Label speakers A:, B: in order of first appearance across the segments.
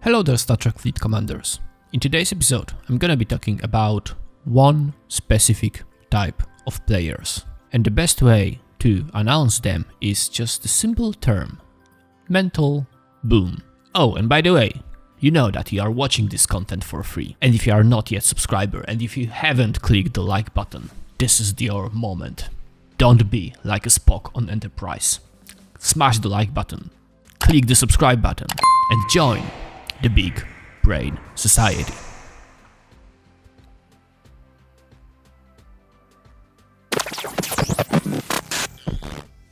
A: Hello there, Star Trek Fleet Commanders. In today's episode, I'm gonna be talking about one specific type of players. And the best way to announce them is just a simple term: mental boom. Oh, and by the way, you know that you are watching this content for free. And if you are not yet a subscriber, and if you haven't clicked the like button, this is your moment. Don't be like a Spock on Enterprise. Smash the like button, click the subscribe button, and join the Big Brain Society.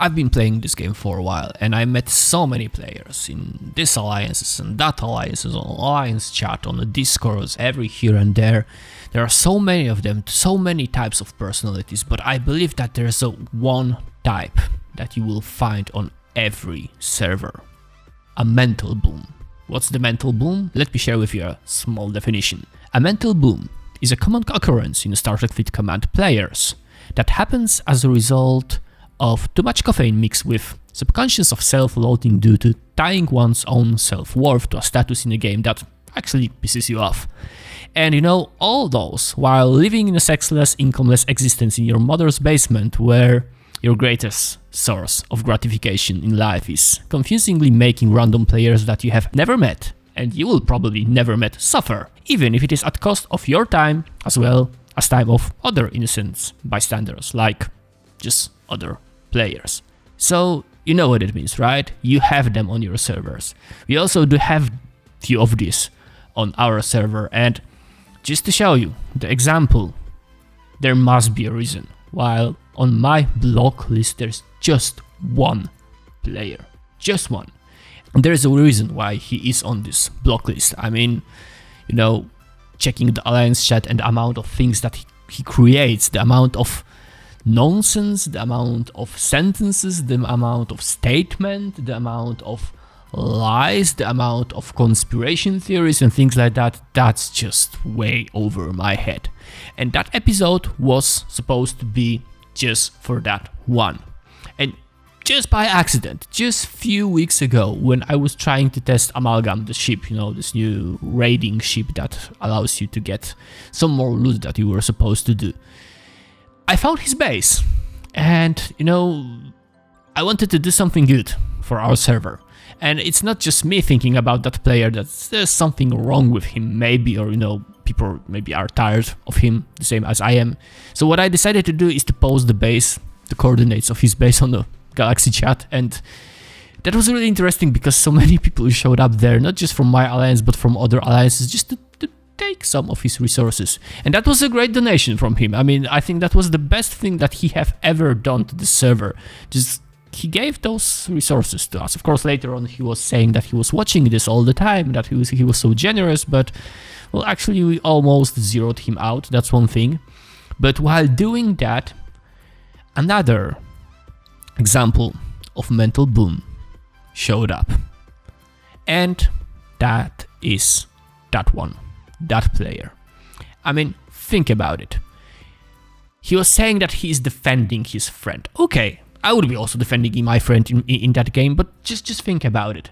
A: I've been playing this game for a while, and I met so many players in this alliances and that alliances, on alliance chat, on the discords, every here and there. There are so many of them, so many types of personalities, but I believe that there's a one type that you will find on every server: a mental boom. What's the mental boom? Let me share with you a small definition. A mental boom is a common occurrence in Star Trek Fleet Command players that happens as a result of too much caffeine mixed with subconscious of self-loathing due to tying one's own self-worth to a status in a game that actually pisses you off. And you know, all those while living in a sexless, incomeless existence in your mother's basement, where your greatest source of gratification in life is confusingly making random players that you have never met and you will probably never met suffer, even if it is at cost of your time as well as time of other innocent bystanders, like just other players. So you know what it means, right? You have them on your servers. We also do have few of these on our server, and just to show you the example, there must be a reason while on my block list there's just one player, just one. And there's a reason why he is on this block list. I mean, you know, checking the alliance chat and the amount of things that he creates, the amount of nonsense, the amount of sentences, the amount of statement, the amount of lies, the amount of conspiracy theories and things like that, that's just way over my head. And that episode was supposed to be just for that one. And just by accident, just few weeks ago, when I was trying to test Amalgam, the ship, you know, this new raiding ship that allows you to get some more loot that you were supposed to do, I found his base. And, you know, I wanted to do something good for our server. And it's not just me thinking about that player, that there's something wrong with him, maybe, or, you know, people maybe are tired of him, the same as I am. So what I decided to do is to post the base, the coordinates of his base on the Galaxy chat, and that was really interesting because so many people showed up there, not just from my alliance, but from other alliances, just to take some of his resources. And that was a great donation from him. I mean, I think that was the best thing that he have ever done to the server. Just he gave those resources to us. Of course, later on he was saying that he was watching this all the time, that he was so generous, but well, actually we almost zeroed him out, that's one thing. But while doing that, another example of mental boom showed up. And that is that one, that player. I mean, think about it. He was saying that he is defending his friend. Okay, I would be also defending my friend in that game, but just think about it.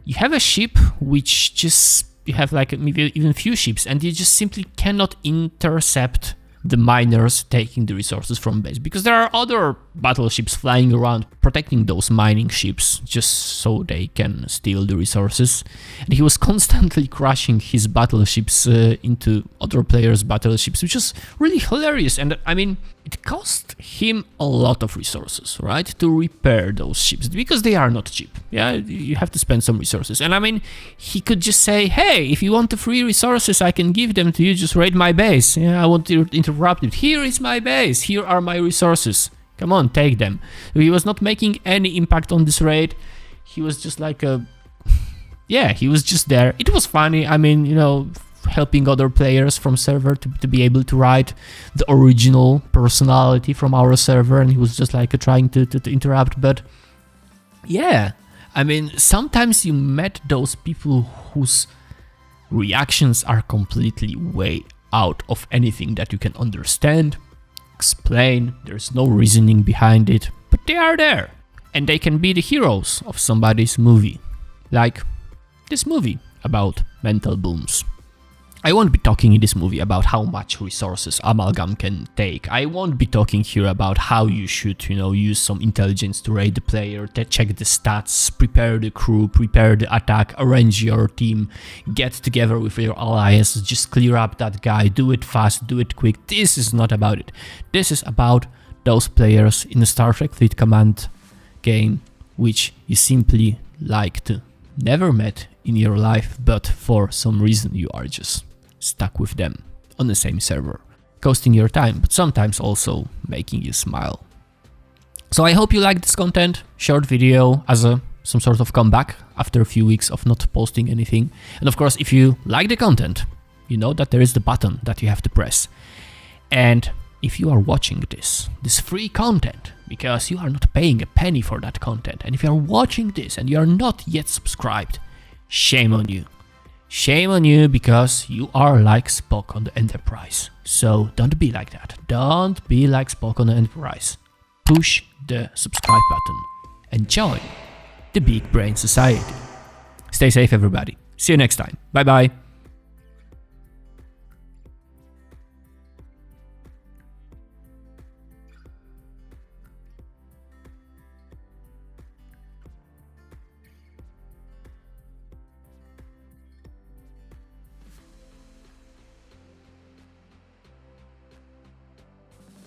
A: You have a ship which just, you have like maybe even few ships, and you just simply cannot intercept the miners taking the resources from base, because there are other battleships flying around protecting those mining ships just so they can steal the resources. And he was constantly crashing his battleships into other players' battleships, which is really hilarious. And I mean, it cost him a lot of resources, right, to repair those ships, because they are not cheap. Yeah, you have to spend some resources. And I mean, he could just say, hey, if you want the free resources, I can give them to you, just raid my base. Yeah, I won't interrupt it. Here is my base, here are my resources. Come on, take them. He was not making any impact on this raid. He was just like he was just there. It was funny. I mean, you know, helping other players from server to be able to write the original personality from our server, and he was just like trying to interrupt. But yeah, I mean, sometimes you met those people whose reactions are completely way out of anything that you can understand, explain. There's no reasoning behind it, but they are there, and they can be the heroes of somebody's movie, like this movie about mental booms. I won't be talking in this movie about how much resources Amalgam can take. I won't be talking here about how you should, use some intelligence to rate the player, to check the stats, prepare the crew, prepare the attack, arrange your team, get together with your alliance, just clear up that guy, do it fast, do it quick. This is not about it. This is about those players in the Star Trek Fleet Command game which you simply never met in your life, but for some reason you are just stuck with them on the same server, costing your time, but sometimes also making you smile. So I hope you liked this content, short video as some sort of comeback after a few weeks of not posting anything. And of course, if you like the content, you know that there is the button that you have to press. And if you are watching this free content, because you are not paying a penny for that content, and if you are watching this and you are not yet subscribed, shame on you. Shame on you, because you are like Spock on the Enterprise. So don't be like that. Don't be like Spock on the Enterprise. Push the subscribe button and join the Big Brain Society. Stay safe, everybody. See you next time. Bye bye.